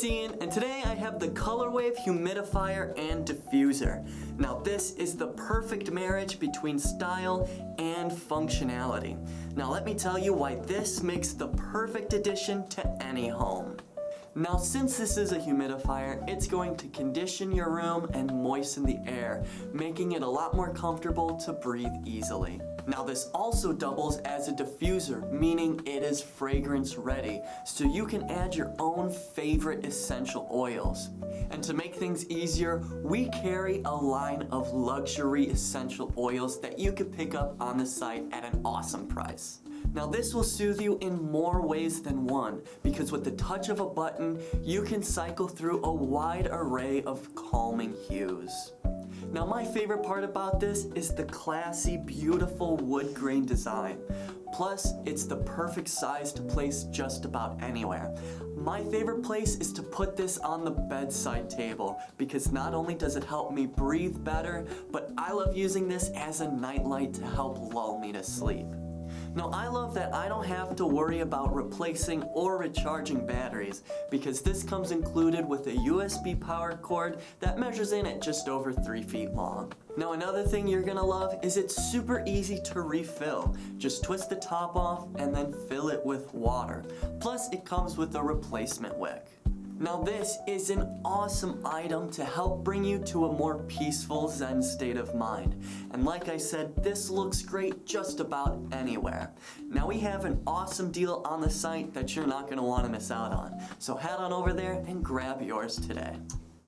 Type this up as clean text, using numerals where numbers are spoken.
it's Ian, and today I have the Colorwave Humidifier and Diffuser. Now this is the perfect marriage between style and functionality. Now let me tell you why this makes the perfect addition to any home. Now since this is a humidifier, it's going to condition your room and moisten the air, making it a lot more comfortable to breathe easily. Now this also doubles as a diffuser, meaning it is fragrance ready, so you can add your own favorite essential oils. And to make things easier, we carry a line of luxury essential oils that you can pick up on the site at an awesome price. Now this will soothe you in more ways than one, because with the touch of a button, you can cycle through a wide array of calming hues. Now my favorite part about this is the classy, beautiful wood grain design. Plus, it's the perfect size to place just about anywhere. My favorite place is to put this on the bedside table because not only does it help me breathe better, but I love using this as a nightlight to help lull me to sleep. Now I love that I don't have to worry about replacing or recharging batteries because this comes included with a USB power cord that measures in at just over 3 feet long. Now another thing you're gonna love is it's super easy to refill. Just twist the top off and then fill it with water. Plus it comes with a replacement wick. Now this is an awesome item to help bring you to a more peaceful Zen state of mind. And like I said, this looks great just about anywhere. Now we have an awesome deal on the site that you're not going to want to miss out on. So head on over there and grab yours today.